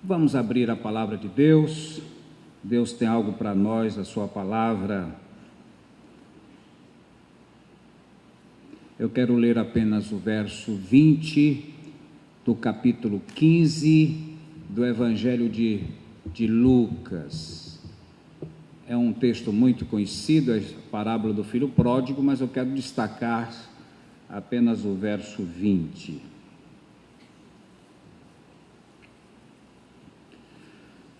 Vamos abrir a palavra de Deus. Deus tem algo para nós, a sua palavra. Eu quero ler apenas o verso 20 do capítulo 15 do Evangelho de Lucas. É um texto muito conhecido, é a parábola do filho pródigo, mas eu quero destacar apenas o verso 20.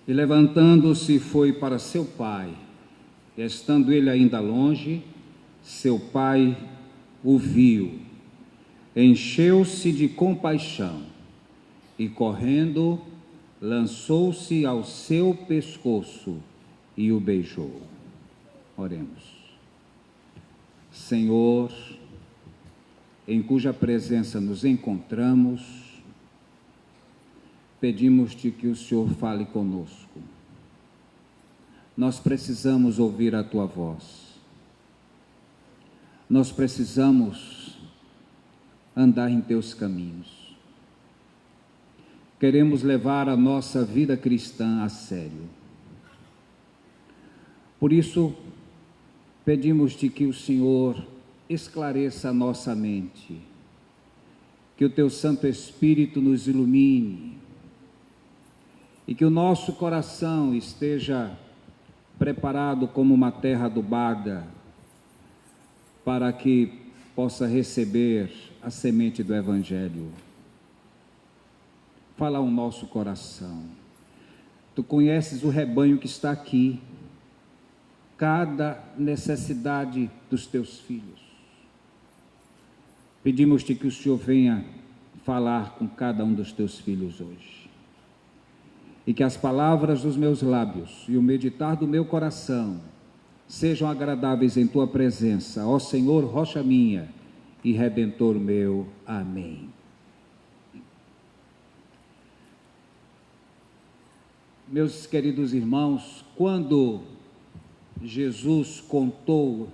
E levantando-se foi para seu pai, e estando ele ainda longe, seu pai o viu, encheu-se de compaixão, e correndo, lançou-se ao seu pescoço e o beijou. Oremos. Senhor, em cuja presença nos encontramos, pedimos-te que o Senhor fale conosco. Nós precisamos ouvir a tua voz. Nós precisamos andar em teus caminhos. Queremos levar a nossa vida cristã a sério. Por isso, pedimos-te que o Senhor esclareça a nossa mente, que o teu Santo Espírito nos ilumine, e que o nosso coração esteja preparado como uma terra adubada, para que possa receber a semente do Evangelho. Fala ao nosso coração. Tu conheces o rebanho que está aqui, cada necessidade dos teus filhos. Pedimos-te que o Senhor venha falar com cada um dos teus filhos hoje. E que as palavras dos meus lábios e o meditar do meu coração sejam agradáveis em tua presença, ó Senhor, rocha minha e redentor meu. Amém. Meus queridos irmãos, quando Jesus contou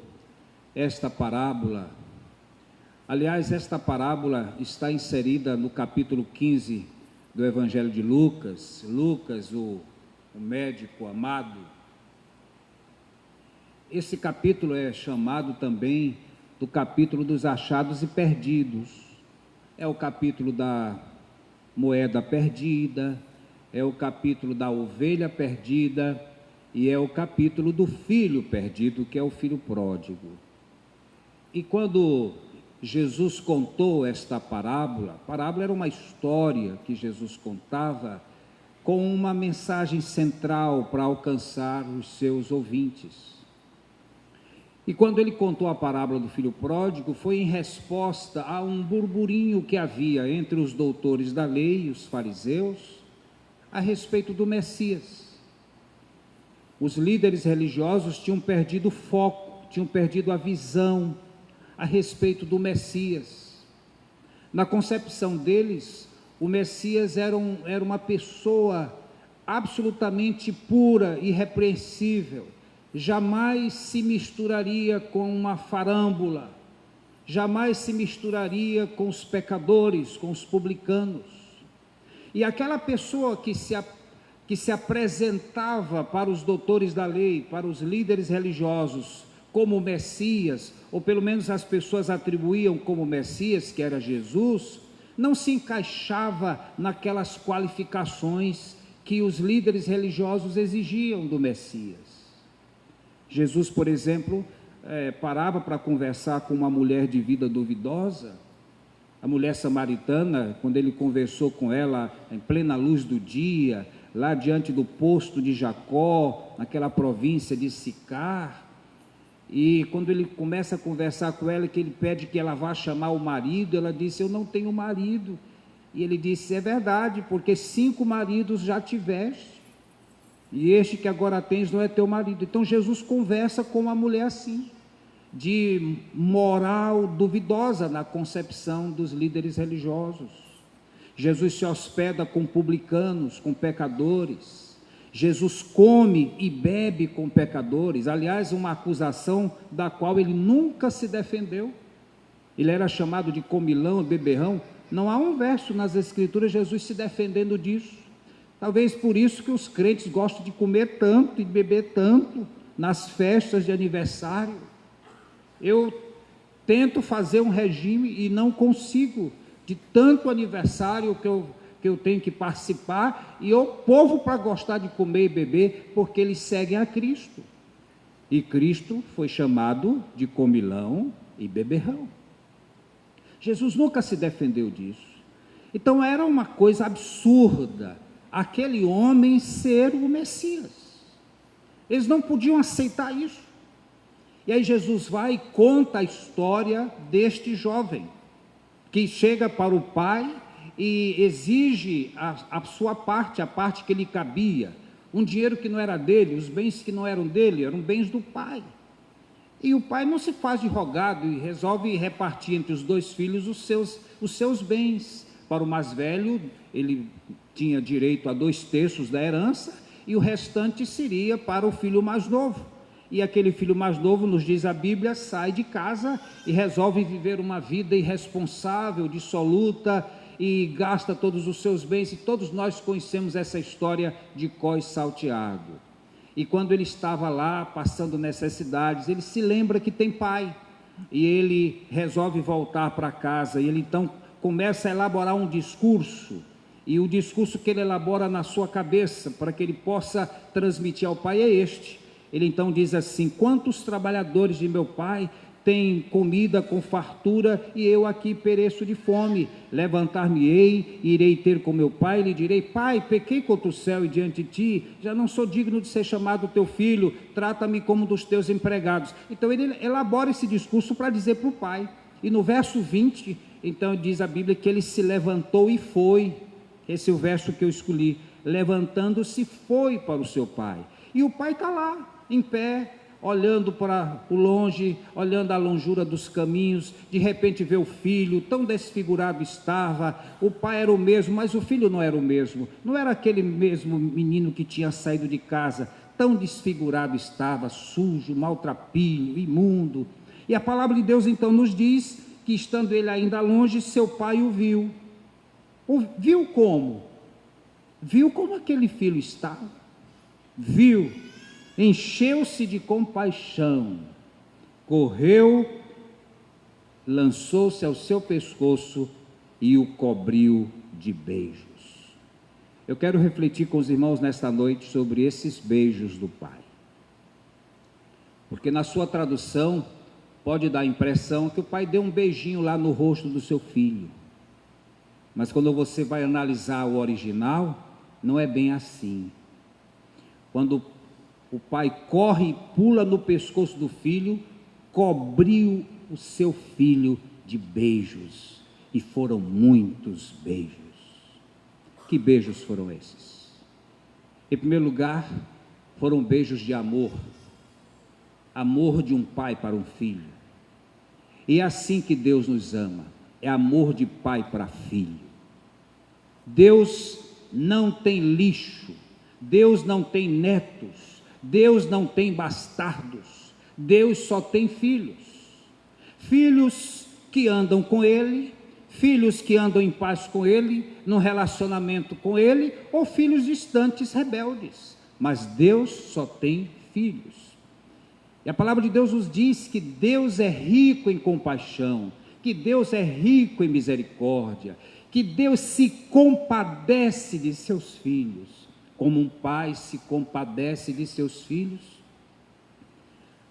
esta parábola, aliás, esta parábola está inserida no capítulo 15 do Evangelho de Lucas, o médico amado. Esse capítulo é chamado também do capítulo dos achados e perdidos. É o capítulo da moeda perdida, é o capítulo da ovelha perdida e é o capítulo do filho perdido, que é o filho pródigo. E quando Jesus contou esta parábola, a parábola era uma história que Jesus contava com uma mensagem central para alcançar os seus ouvintes. E quando ele contou a parábola do filho pródigo, foi em resposta a um burburinho que havia entre os doutores da lei e os fariseus a respeito do Messias. Os líderes religiosos tinham perdido o foco, tinham perdido a visão a respeito do Messias. Na concepção deles, o Messias era uma pessoa absolutamente pura, irrepreensível, jamais se misturaria com uma farâmbula, jamais se misturaria com os pecadores, com os publicanos. E aquela pessoa que se apresentava para os doutores da lei, para os líderes religiosos, como Messias, ou pelo menos as pessoas atribuíam como Messias, que era Jesus, não se encaixava naquelas qualificações que os líderes religiosos exigiam do Messias. Jesus, por exemplo, parava para conversar com uma mulher de vida duvidosa. A mulher samaritana, quando ele conversou com ela em plena luz do dia, lá diante do poço de Jacó, naquela província de Sicar, e quando ele começa a conversar com ela, que ele pede que ela vá chamar o marido, ela disse: eu não tenho marido. E ele disse: é verdade, porque 5 maridos já tiveste, e este que agora tens não é teu marido. Então Jesus conversa com uma mulher assim, de moral duvidosa na concepção dos líderes religiosos. Jesus se hospeda com publicanos, com pecadores. Jesus come e bebe com pecadores, aliás, uma acusação da qual ele nunca se defendeu. Ele era chamado de comilão, beberrão. Não há um verso nas Escrituras Jesus se defendendo disso. Talvez por isso que os crentes gostam de comer tanto e de beber tanto nas festas de aniversário. Eu tento fazer um regime e não consigo, de tanto aniversário que eu tenho que participar, e o povo para gostar de comer e beber, porque eles seguem a Cristo. E Cristo foi chamado de comilão e beberrão. Jesus nunca se defendeu disso. Então era uma coisa absurda aquele homem ser o Messias. Eles não podiam aceitar isso. E aí Jesus vai e conta a história deste jovem, que chega para o pai e exige a sua parte, a parte que lhe cabia, um dinheiro que não era dele, os bens que não eram dele, eram bens do pai. E o pai não se faz de rogado e resolve repartir entre os dois filhos os seus bens. Para o mais velho, ele tinha direito a 2/3 da herança, e o restante seria para o filho mais novo. E aquele filho mais novo, nos diz a Bíblia, sai de casa e resolve viver uma vida irresponsável, dissoluta, e gasta todos os seus bens, e todos nós conhecemos essa história de cós salteado. E quando ele estava lá, passando necessidades, ele se lembra que tem pai, e ele resolve voltar para casa, e ele então começa a elaborar um discurso, e o discurso que ele elabora na sua cabeça, para que ele possa transmitir ao pai, é este. Ele então diz assim: quantos trabalhadores de meu pai têm comida com fartura, e eu aqui pereço de fome? Levantar-me-ei, irei ter com meu pai, e lhe direi: pai, pequei contra o céu e diante de ti, já não sou digno de ser chamado teu filho, trata-me como dos teus empregados. Então ele elabora esse discurso para dizer para o pai, e no verso 20, então diz a Bíblia que ele se levantou e foi. Esse é o verso que eu escolhi. Levantando-se, foi para o seu pai, e o pai está lá, em pé, olhando para o longe, olhando a longura dos caminhos. De repente vê o filho, tão desfigurado estava. O pai era o mesmo, mas o filho não era o mesmo. Não era aquele mesmo menino que tinha saído de casa. Tão desfigurado estava, sujo, maltrapilho, imundo. E a palavra de Deus então nos diz que, estando ele ainda longe, seu pai o viu. Viu como? Viu como aquele filho estava. Viu, encheu-se de compaixão, correu, lançou-se ao seu pescoço e o cobriu de beijos. Eu quero refletir com os irmãos nesta noite sobre esses beijos do pai, porque na sua tradução pode dar a impressão que o pai deu um beijinho lá no rosto do seu filho, mas quando você vai analisar o original, não é bem assim. Quando o pai corre e pula no pescoço do filho, cobriu o seu filho de beijos, e foram muitos beijos. Que beijos foram esses? Em primeiro lugar, foram beijos de amor, amor de um pai para um filho. E é assim que Deus nos ama, é amor de pai para filho. Deus não tem lixo, Deus não tem netos, Deus não tem bastardos, Deus só tem filhos. Filhos que andam com Ele, filhos que andam em paz com Ele, num relacionamento com Ele, ou filhos distantes, rebeldes. Mas Deus só tem filhos. E a palavra de Deus nos diz que Deus é rico em compaixão, que Deus é rico em misericórdia, que Deus se compadece de seus filhos, como um pai se compadece de seus filhos.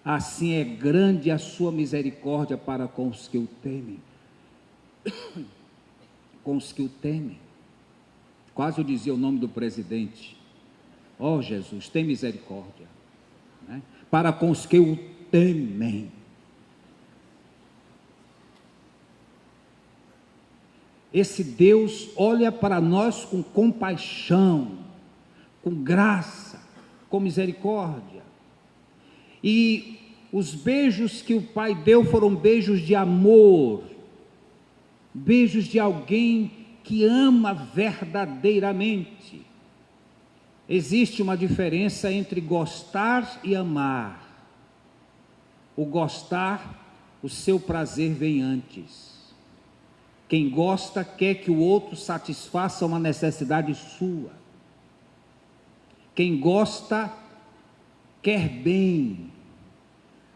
Assim é grande a sua misericórdia para com os que o temem. Com os que o temem. Quase eu dizia o nome do presidente. Ó Jesus, tem misericórdia, né? Para com os que o temem. Esse Deus olha para nós com compaixão, com graça, com misericórdia. E os beijos que o pai deu foram beijos de amor, beijos de alguém que ama verdadeiramente. Existe uma diferença entre gostar e amar. O gostar, o seu prazer vem antes. Quem gosta quer que o outro satisfaça uma necessidade sua. Quem gosta, quer bem,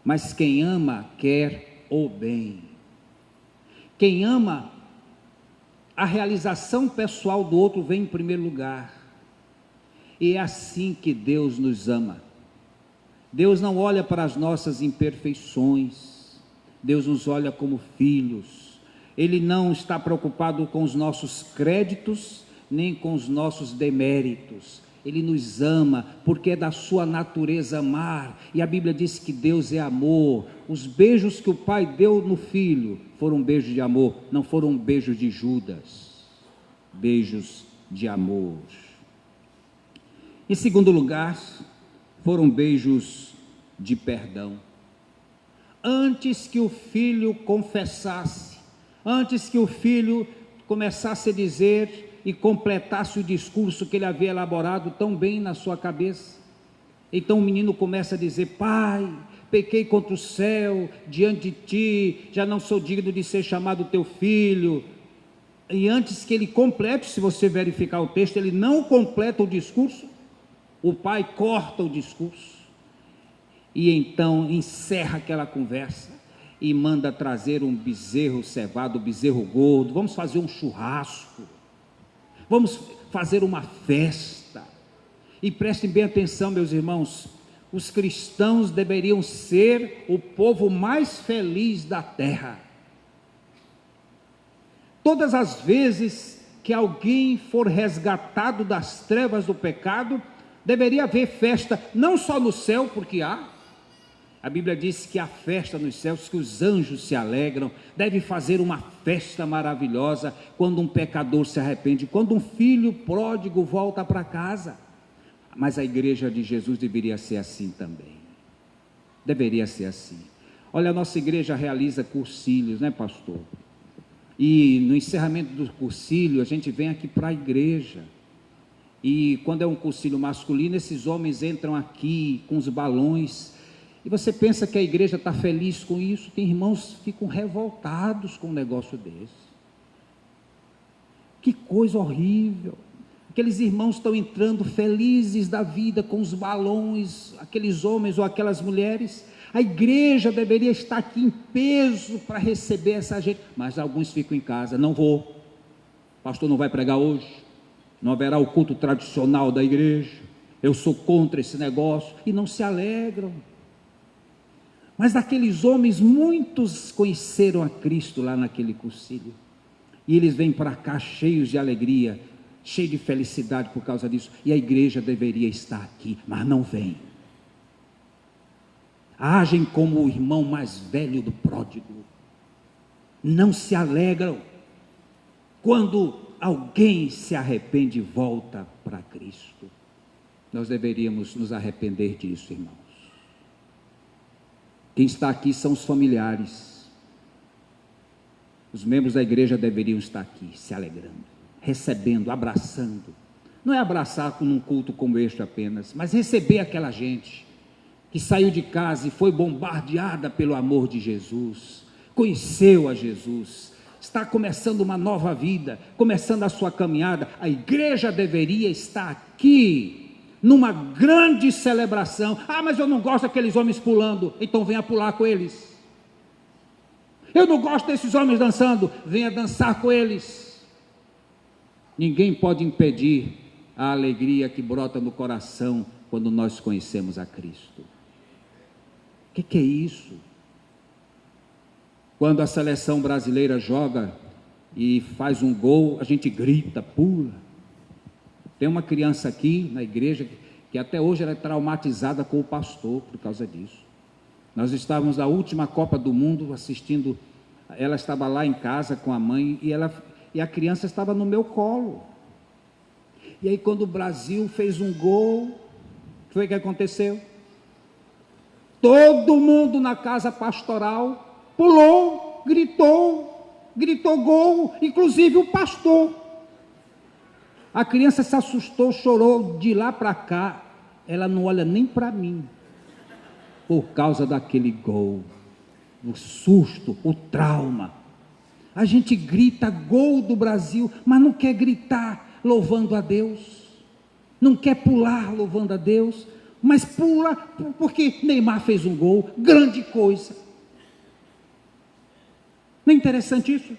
mas quem ama, quer o bem. Quem ama, a realização pessoal do outro vem em primeiro lugar. E é assim que Deus nos ama. Deus não olha para as nossas imperfeições, Deus nos olha como filhos. Ele não está preocupado com os nossos créditos, nem com os nossos deméritos. Ele nos ama, porque é da sua natureza amar, e a Bíblia diz que Deus é amor. Os beijos que o Pai deu no Filho foram beijos de amor, não foram beijos de Judas, beijos de amor. Em segundo lugar, foram beijos de perdão. Antes que o Filho confessasse, antes que o Filho começasse a dizer e completasse o discurso que ele havia elaborado tão bem na sua cabeça, então o menino começa a dizer: Pai, pequei contra o céu, diante de ti, já não sou digno de ser chamado teu filho. E antes que ele complete, se você verificar o texto, ele não completa o discurso, o pai corta o discurso, e então encerra aquela conversa, e manda trazer um bezerro cevado, um bezerro gordo, vamos fazer um churrasco, vamos fazer uma festa. E prestem bem atenção, meus irmãos, os cristãos deveriam ser o povo mais feliz da terra. Todas as vezes que alguém for resgatado das trevas do pecado, deveria haver festa, não só no céu, porque a Bíblia diz que há festa nos céus, que os anjos se alegram. Deve fazer uma festa maravilhosa quando um pecador se arrepende, quando um filho pródigo volta para casa. Mas a igreja de Jesus deveria ser assim também, deveria ser assim. Olha, a nossa igreja realiza cursilhos, né, pastor? E no encerramento do cursilho, a gente vem aqui para a igreja, e quando é um cursilho masculino, esses homens entram aqui com os balões, e você pensa que a igreja está feliz com isso. Tem irmãos que ficam revoltados com um negócio desse. Que coisa horrível. Aqueles irmãos estão entrando felizes da vida com os balões, aqueles homens ou aquelas mulheres. A igreja deveria estar aqui em peso para receber essa gente, mas alguns ficam em casa: não vou, o pastor não vai pregar hoje, não haverá o culto tradicional da igreja, eu sou contra esse negócio, e não se alegram. Mas daqueles homens, muitos conheceram a Cristo lá naquele cursilho, e eles vêm para cá cheios de alegria, cheios de felicidade por causa disso, e a igreja deveria estar aqui, mas não vem. Agem como o irmão mais velho do pródigo, não se alegram quando alguém se arrepende e volta para Cristo. Nós deveríamos nos arrepender disso, irmãos. Quem está aqui são os familiares. Os membros da igreja deveriam estar aqui, se alegrando, recebendo, abraçando. Não é abraçar num culto como este apenas, mas receber aquela gente que saiu de casa e foi bombardeada pelo amor de Jesus, conheceu a Jesus, está começando uma nova vida, começando a sua caminhada. A igreja deveria estar aqui, numa grande celebração. Mas eu não gosto daqueles homens pulando, então venha pular com eles. Eu não gosto desses homens dançando, venha dançar com eles. Ninguém pode impedir a alegria que brota no coração quando nós conhecemos a Cristo. O que é isso? Quando a seleção brasileira joga e faz um gol, a gente grita, pula. Tem uma criança aqui na igreja que até hoje ela é traumatizada com o pastor por causa disso. Nós estávamos na última Copa do Mundo assistindo, ela estava lá em casa com a mãe e a criança estava no meu colo. E aí quando o Brasil fez um gol, o que foi que aconteceu? Todo mundo na casa pastoral pulou, gritou gol, inclusive o pastor. A criança se assustou, chorou de lá para cá, ela não olha nem para mim, por causa daquele gol, o susto, o trauma. A gente grita gol do Brasil, mas não quer gritar louvando a Deus. não quer pular louvando a Deus, mas pula porque Neymar fez um gol, grande coisa. Não é interessante isso?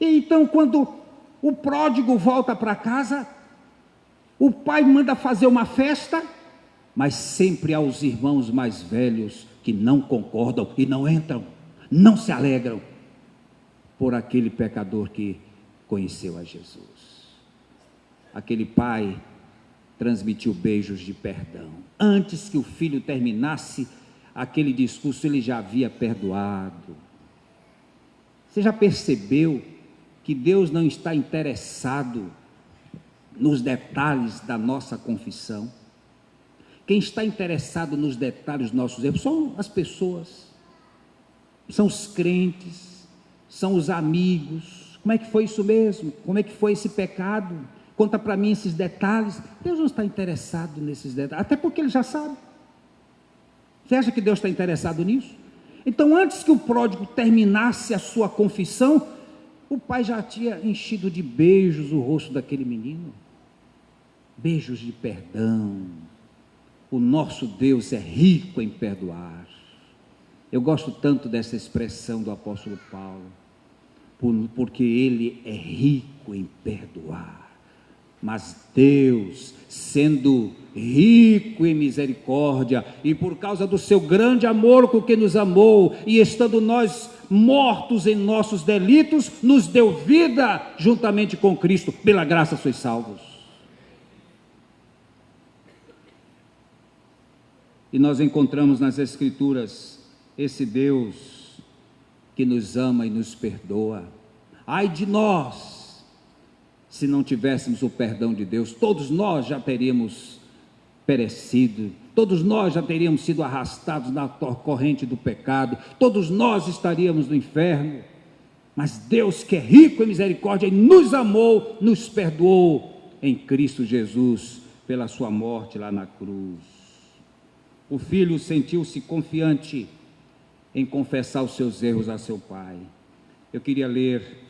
E então, quando o pródigo volta para casa, o pai manda fazer uma festa, mas sempre há os irmãos mais velhos que não concordam e não entram, não se alegram por aquele pecador que conheceu a Jesus. Aquele pai transmitiu beijos de perdão. Antes que o filho terminasse aquele discurso, ele já havia perdoado. Você já percebeu que Deus não está interessado nos detalhes da nossa confissão? Quem está interessado nos detalhes dos nossos erros são as pessoas, são os crentes, são os amigos. Como é que foi isso mesmo? Como é que foi esse pecado? Conta para mim esses detalhes. Deus não está interessado nesses detalhes, até porque Ele já sabe. Você acha que Deus está interessado nisso? Então, antes que o pródigo terminasse a sua confissão, o pai já tinha enchido de beijos o rosto daquele menino. Beijos de perdão. O nosso Deus é rico em perdoar. Eu gosto tanto dessa expressão do apóstolo Paulo, porque ele é rico em perdoar. Mas Deus, sendo rico em misericórdia, e por causa do seu grande amor com que nos amou, e estando nós mortos em nossos delitos, nos deu vida juntamente com Cristo. Pela graça sois salvos. E nós encontramos nas Escrituras esse Deus que nos ama e nos perdoa. Ai de nós, se não tivéssemos o perdão de Deus, todos nós já teríamos perecido, todos nós já teríamos sido arrastados na corrente do pecado, todos nós estaríamos no inferno. Mas Deus, que é rico em misericórdia e nos amou, nos perdoou em Cristo Jesus, pela sua morte lá na cruz. O filho sentiu-se confiante em confessar os seus erros a seu pai. Eu queria ler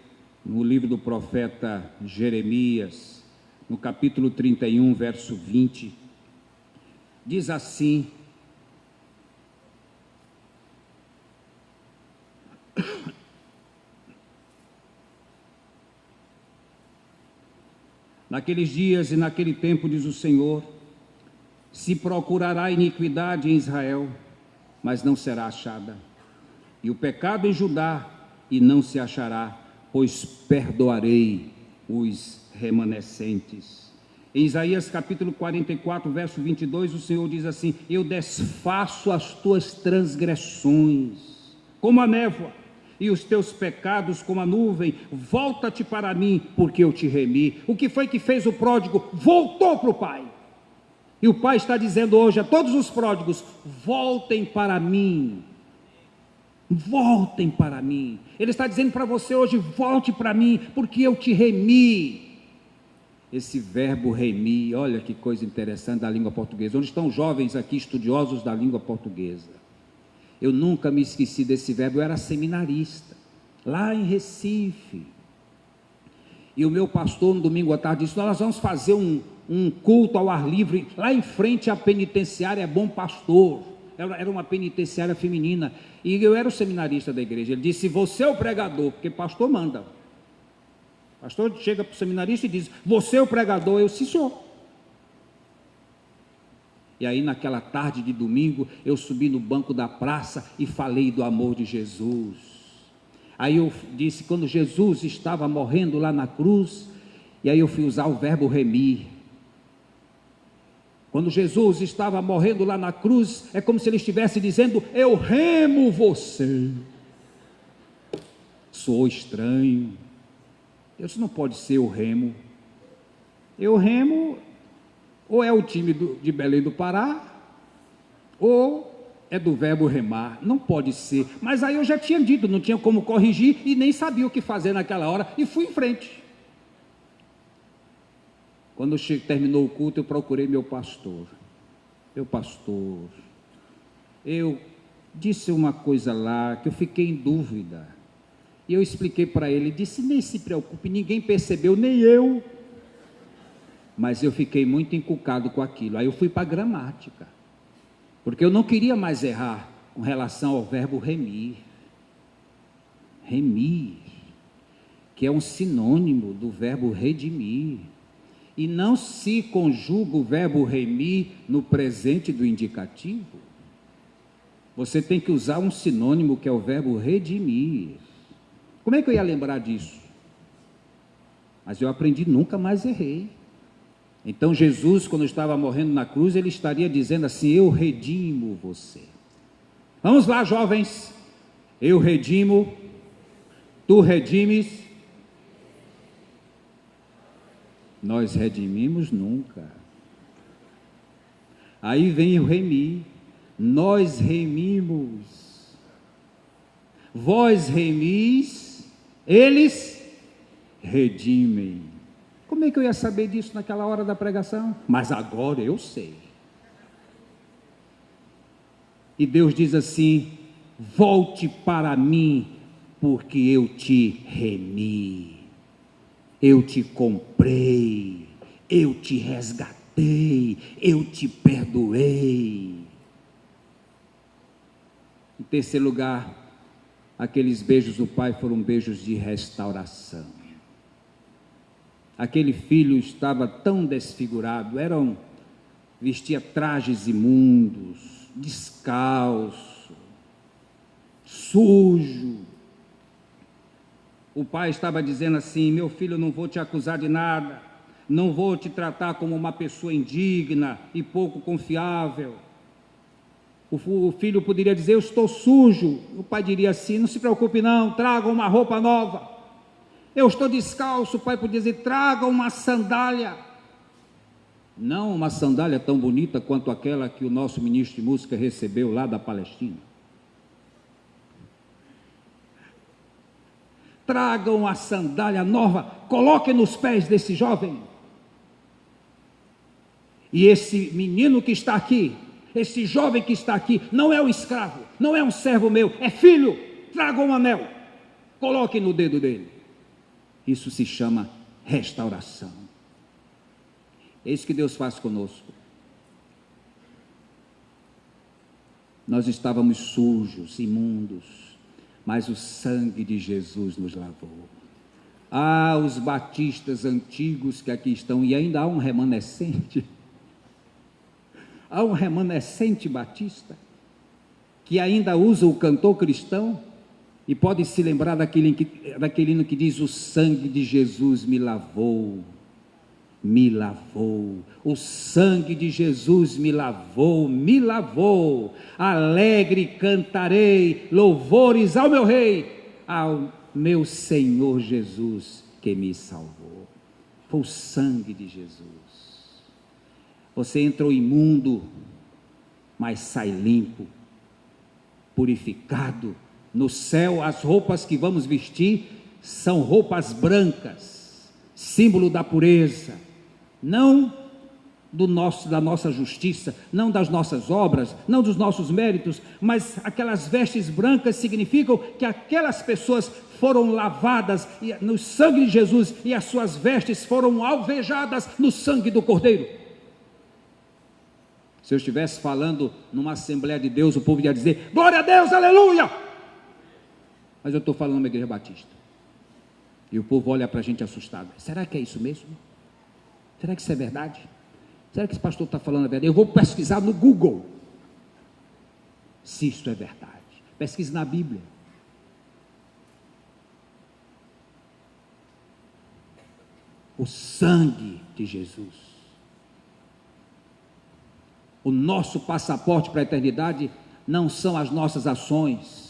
no livro do profeta Jeremias, no capítulo 31, verso 20, diz assim: naqueles dias e naquele tempo, diz o Senhor, se procurará iniquidade em Israel, mas não será achada, e o pecado em Judá, e não se achará, pois perdoarei os remanescentes. Em Isaías capítulo 44, verso 22, o Senhor diz assim: eu desfaço as tuas transgressões como a névoa, e os teus pecados como a nuvem. Volta-te para mim, porque eu te remi. O que foi que fez o pródigo? Voltou para o pai. E o pai está dizendo hoje a todos os pródigos: voltem para mim, voltem para mim. Ele está dizendo para você hoje: volte para mim, porque eu te remi. Esse verbo remir, olha que coisa interessante da língua portuguesa. Onde estão jovens aqui, estudiosos da língua portuguesa? Eu nunca me esqueci desse verbo. Eu era seminarista, lá em Recife, e o meu pastor no domingo à tarde disse: nós vamos fazer um culto ao ar livre, lá em frente à penitenciária Bom Pastor. Era uma penitenciária feminina, e eu era o seminarista da igreja. Ele disse: você é o pregador, porque pastor manda. Pastor chega para o seminarista e diz: você é o pregador. Eu: sim, senhor. E aí naquela tarde de domingo, eu subi no banco da praça e falei do amor de Jesus. Aí eu disse, quando Jesus estava morrendo lá na cruz, e aí eu fui usar o verbo remir. Quando Jesus estava morrendo lá na cruz, é como se ele estivesse dizendo: eu remo você. Soou estranho. Isso não pode ser o remo. Eu remo, ou é o time de Belém do Pará, ou é do verbo remar. Não pode ser. Mas aí eu já tinha dito, não tinha como corrigir e nem sabia o que fazer naquela hora, e fui em frente. Quando terminou o culto, eu procurei meu pastor. Meu pastor, eu disse uma coisa lá que eu fiquei em dúvida. E eu expliquei para ele, disse: nem se preocupe, ninguém percebeu, nem eu. Mas eu fiquei muito encucado com aquilo. Aí eu fui para a gramática, porque eu não queria mais errar com relação ao verbo remir. Remir, que é um sinônimo do verbo redimir. E não se conjuga o verbo remir no presente do indicativo. Você tem que usar um sinônimo que é o verbo redimir. Como é que eu ia lembrar disso? Mas eu aprendi, nunca mais errei. Então Jesus, quando estava morrendo na cruz, ele estaria dizendo assim: eu redimo você. Vamos lá, jovens. Eu redimo, tu redimes. Nós redimimos nunca. Aí vem o remir. Nós remimos. Vós remis, eles redimem. Como é que eu ia saber disso naquela hora da pregação? Mas agora eu sei. E Deus diz assim: volte para mim, porque eu te remi, eu te comprei, eu te resgatei, eu te perdoei. Em terceiro lugar, aqueles beijos do pai foram beijos de restauração. Aquele filho estava tão desfigurado, vestia trajes imundos, descalço, sujo. O pai estava dizendo assim: meu filho, eu não vou te acusar de nada, não vou te tratar como uma pessoa indigna e pouco confiável. O filho poderia dizer: eu estou sujo. O pai diria assim: não se preocupe não, traga uma roupa nova. Eu estou descalço. O pai podia dizer: traga uma sandália. Não uma sandália tão bonita quanto aquela que o nosso ministro de música recebeu lá da Palestina. Traga uma sandália nova, coloque nos pés desse jovem. E esse menino que está aqui, esse jovem que está aqui, não é um escravo, não é um servo meu, é filho. Traga um anel, coloque no dedo dele. Isso se chama restauração. É isso que Deus faz conosco. Nós estávamos sujos, imundos, mas o sangue de Jesus nos lavou. Ah, os batistas antigos que aqui estão, e ainda há um remanescente. Há um remanescente batista que ainda usa o cantor cristão e pode se lembrar daquele hino que diz: o sangue de Jesus me lavou, me lavou, o sangue de Jesus me lavou, me lavou, alegre cantarei louvores ao meu Rei, ao meu Senhor Jesus que me salvou. Foi o sangue de Jesus. Você entrou imundo, mas sai limpo, purificado. No céu, as roupas que vamos vestir são roupas brancas, símbolo da pureza, não da nossa justiça, não das nossas obras, não dos nossos méritos, mas aquelas vestes brancas significam que aquelas pessoas foram lavadas no sangue de Jesus e as suas vestes foram alvejadas no sangue do Cordeiro. Se eu estivesse falando numa Assembleia de Deus, o povo ia dizer: glória a Deus, aleluia! Mas eu estou falando numa igreja batista. E o povo olha para a gente assustado. Será que é isso mesmo? Será que isso é verdade? Será que esse pastor está falando a verdade? Eu vou pesquisar no Google se isso é verdade. Pesquise na Bíblia. O sangue de Jesus. O nosso passaporte para a eternidade não são as nossas ações.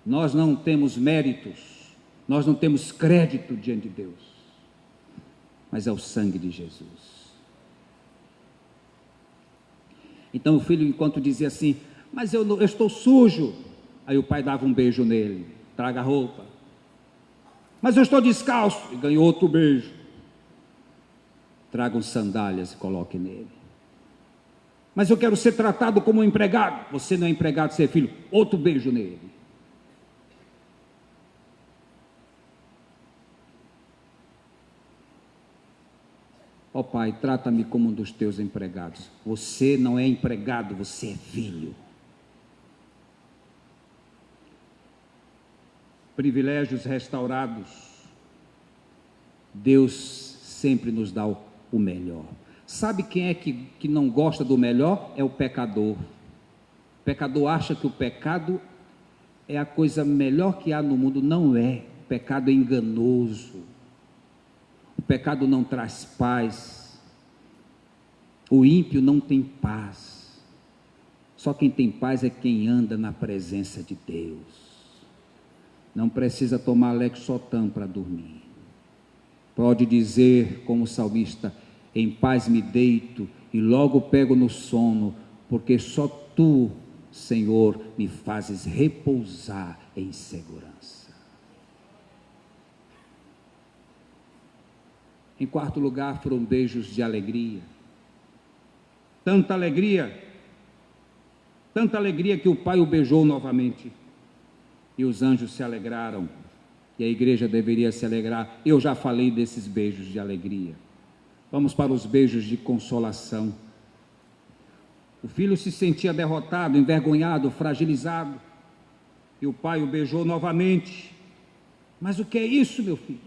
Nós não temos méritos, nós não temos crédito diante de Deus, mas é o sangue de Jesus. Então o filho, enquanto dizia assim: mas eu estou sujo, aí o pai dava um beijo nele: traga a roupa. Mas eu estou descalço, e ganhou outro beijo: tragam sandálias e coloque nele. Mas eu quero ser tratado como um empregado. Você não é empregado, você é filho. Outro beijo nele. Ó Pai, trata-me como um dos teus empregados. Você não é empregado, você é filho. Privilégios restaurados. Deus sempre nos dá o melhor. Sabe quem é que não gosta do melhor? É o pecador. O pecador acha que o pecado é a coisa melhor que há no mundo. Não é. O pecado é enganoso. O pecado não traz paz. O ímpio não tem paz. Só quem tem paz é quem anda na presença de Deus. Não precisa tomar Lexotan para dormir. Pode dizer, como o salmista: em paz me deito e logo pego no sono, porque só tu, Senhor, me fazes repousar em segurança. Em quarto lugar, foram beijos de alegria. Tanta alegria que o pai o beijou novamente. E os anjos se alegraram, e a igreja deveria se alegrar. Eu já falei desses beijos de alegria. Vamos para os beijos de consolação. O filho se sentia derrotado, envergonhado, fragilizado, e o pai o beijou novamente. Mas o que é isso, meu filho?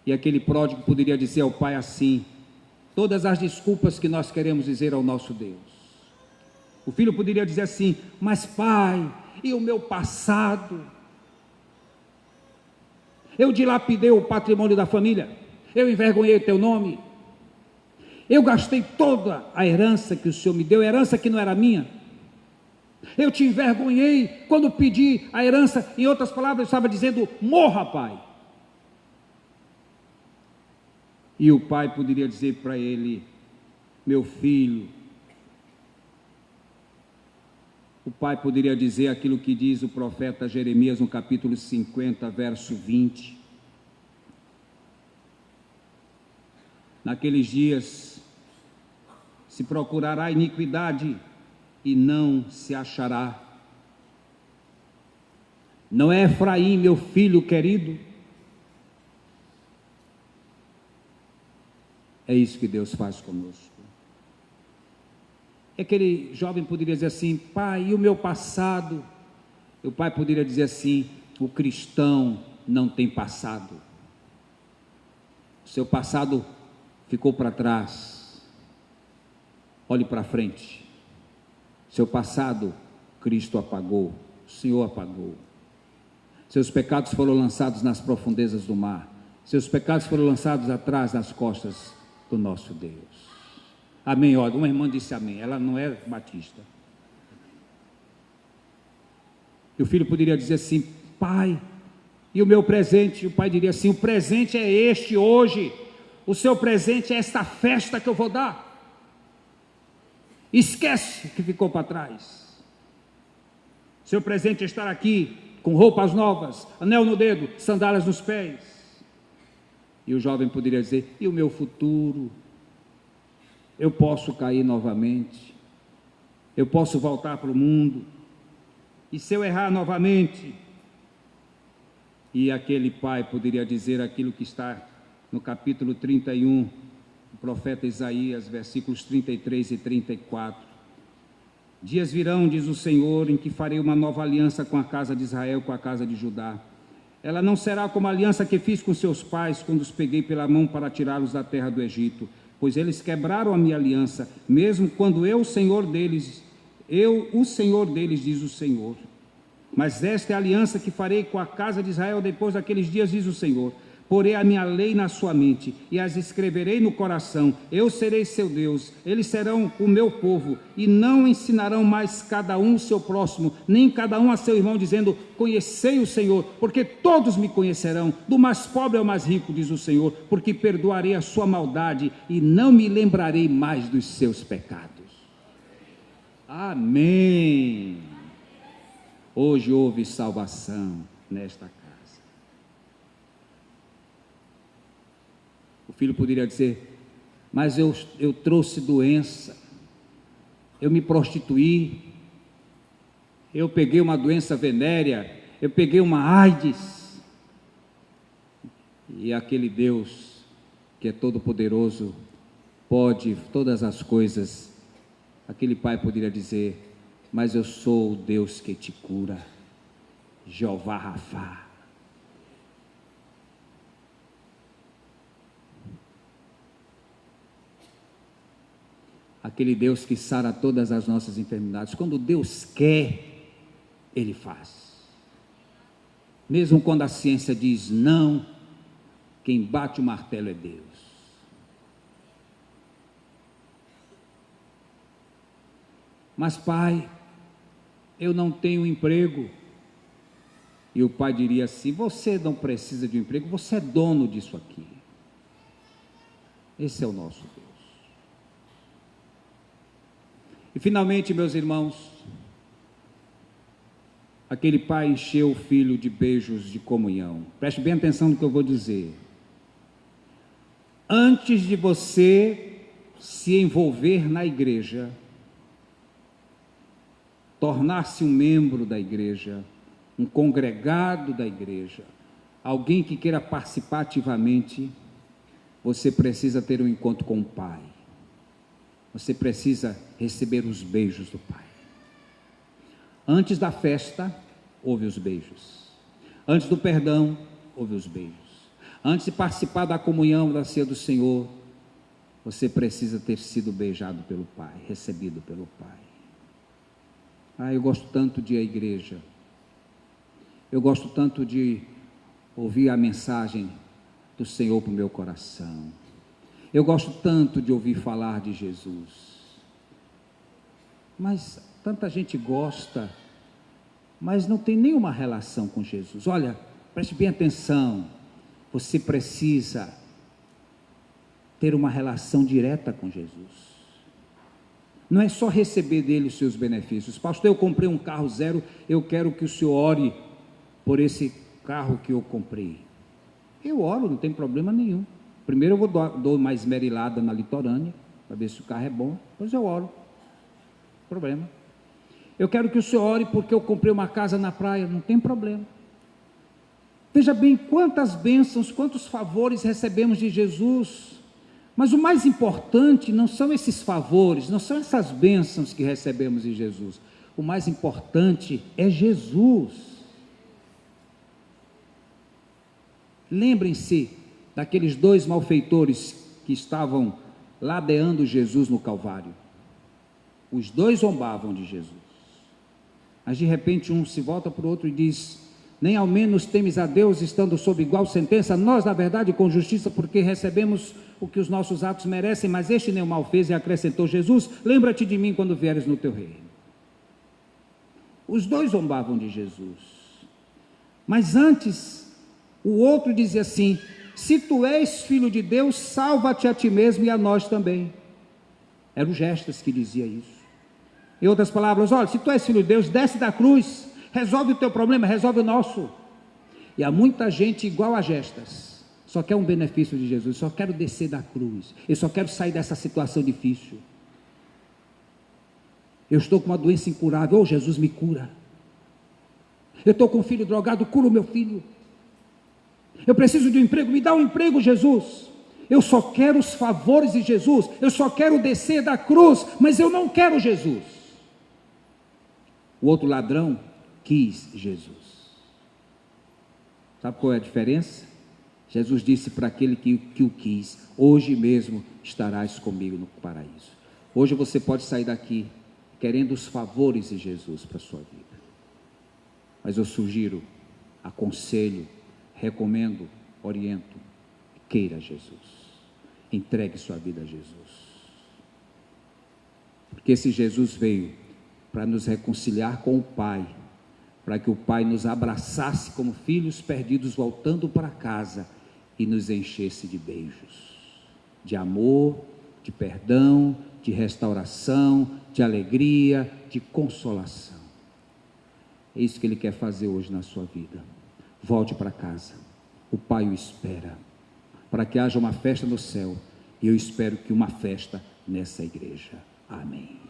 E aquele pródigo poderia dizer ao pai assim, todas as desculpas que nós queremos dizer ao nosso Deus. O filho poderia dizer assim: mas pai, e o meu passado? Eu dilapidei o patrimônio da família, eu envergonhei teu nome, eu gastei toda a herança que o Senhor me deu, herança que não era minha, eu te envergonhei quando pedi a herança. Em outras palavras, eu estava dizendo: morra, pai. E o pai poderia dizer para ele: meu filho. O pai poderia dizer aquilo que diz o profeta Jeremias no capítulo 50, verso 20. Naqueles dias se procurará iniquidade e não se achará. Não é Efraim, meu filho querido? É isso que Deus faz conosco. Aquele jovem poderia dizer assim: pai, e o meu passado? E o pai poderia dizer assim: o cristão não tem passado. O seu passado ficou para trás. Olhe para frente. Seu passado, Cristo apagou, o Senhor apagou. Seus pecados foram lançados nas profundezas do mar. Seus pecados foram lançados atrás das costas do nosso Deus. Amém. Olha, uma irmã disse amém, ela não é batista. E o filho poderia dizer assim: pai, e o meu presente? O pai diria assim: o presente é este hoje, o seu presente é esta festa que eu vou dar. Esquece o que ficou para trás. Seu presente é estar aqui com roupas novas, anel no dedo, sandálias nos pés. E o jovem poderia dizer: e o meu futuro? Eu posso cair novamente, eu posso voltar para o mundo, e se eu errar novamente? E aquele pai poderia dizer aquilo que está no capítulo 31, do profeta Isaías, versículos 33 e 34. Dias virão, diz o Senhor, em que farei uma nova aliança com a casa de Israel, com a casa de Judá. Ela não será como a aliança que fiz com seus pais, quando os peguei pela mão para tirá-los da terra do Egito, pois eles quebraram a minha aliança, mesmo quando eu, o Senhor deles, diz o Senhor. Mas esta é a aliança que farei com a casa de Israel depois daqueles dias, diz o Senhor. Porei a minha lei na sua mente e as escreverei no coração. Eu serei seu Deus, eles serão o meu povo, e não ensinarão mais cada um o seu próximo, nem cada um a seu irmão, dizendo: conhecei o Senhor, porque todos me conhecerão, do mais pobre ao mais rico, diz o Senhor, porque perdoarei a sua maldade e não me lembrarei mais dos seus pecados. Amém. Hoje houve salvação nesta casa. O filho poderia dizer: mas eu trouxe doença, eu me prostituí, eu peguei uma doença venérea, eu peguei uma AIDS. E aquele Deus que é todo-poderoso, pode todas as coisas, aquele pai poderia dizer: mas eu sou o Deus que te cura, Jeová Rafá. Aquele Deus que sara todas as nossas enfermidades. Quando Deus quer, Ele faz. Mesmo quando a ciência diz não, quem bate o martelo é Deus. Mas pai, eu não tenho emprego. E o pai diria assim: você não precisa de um emprego, você é dono disso aqui. Esse é o nosso Deus. E finalmente, meus irmãos, aquele pai encheu o filho de beijos de comunhão. Preste bem atenção no que eu vou dizer. Antes de você se envolver na igreja, tornar-se um membro da igreja, um congregado da igreja, alguém que queira participar ativamente, você precisa ter um encontro com o Pai. Você precisa receber os beijos do Pai. Antes da festa, houve os beijos. Antes do perdão, houve os beijos. Antes de participar da comunhão, da ceia do Senhor, você precisa ter sido beijado pelo Pai, recebido pelo Pai. Eu gosto tanto de ir à igreja. Eu gosto tanto de ouvir a mensagem do Senhor para o meu coração. Eu gosto tanto de ouvir falar de Jesus. Mas tanta gente gosta, mas não tem nenhuma relação com Jesus. Olha, preste bem atenção. Você precisa ter uma relação direta com Jesus. Não é só receber dele os seus benefícios. Pastor, eu comprei um carro zero, eu quero que o senhor ore por esse carro que eu comprei. Eu oro, não tem problema nenhum. Primeiro eu dou uma esmerilada na litorânea, para ver se o carro é bom, depois eu oro. Problema. Eu quero que o senhor ore porque eu comprei uma casa na praia, não tem problema. Veja bem quantas bênçãos, quantos favores recebemos de Jesus. Mas o mais importante não são esses favores, não são essas bênçãos que recebemos de Jesus. O mais importante é Jesus. Lembrem-se daqueles dois malfeitores que estavam ladeando Jesus no Calvário. Os dois zombavam de Jesus. Mas de repente um se volta para o outro e diz: nem ao menos temes a Deus, estando sob igual sentença, nós na verdade com justiça, porque recebemos o que os nossos atos merecem, mas este nem o mal fez. E acrescentou Jesus: lembra-te de mim quando vieres no teu reino. Os dois zombavam de Jesus, mas antes o outro dizia assim: se tu és filho de Deus, salva-te a ti mesmo e a nós também. Era o Gestas que dizia isso. Em outras palavras, olha, se tu és filho de Deus, desce da cruz, resolve o teu problema, resolve o nosso. E há muita gente igual a Gestas, só quer um benefício de Jesus, só quero descer da cruz, eu só quero sair dessa situação difícil. Eu estou com uma doença incurável, Jesus me cura. Eu estou com um filho drogado, cura o meu filho. Eu preciso de um emprego, me dá um emprego, Jesus. Eu só quero os favores de Jesus, eu só quero descer da cruz, mas eu não quero Jesus. O outro ladrão quis Jesus. Sabe qual é a diferença? Jesus disse para aquele que o quis: hoje mesmo estarás comigo no paraíso. Hoje você pode sair daqui querendo os favores de Jesus para a sua vida, mas eu sugiro, aconselho, recomendo, oriento: queira Jesus, entregue sua vida a Jesus, porque esse Jesus veio para nos reconciliar com o Pai, para que o Pai nos abraçasse como filhos perdidos voltando para casa e nos enchesse de beijos, de amor, de perdão, de restauração, de alegria, de consolação. É isso que Ele quer fazer hoje na sua vida. Volte para casa, o Pai o espera, para que haja uma festa no céu, e eu espero que uma festa nessa igreja. Amém.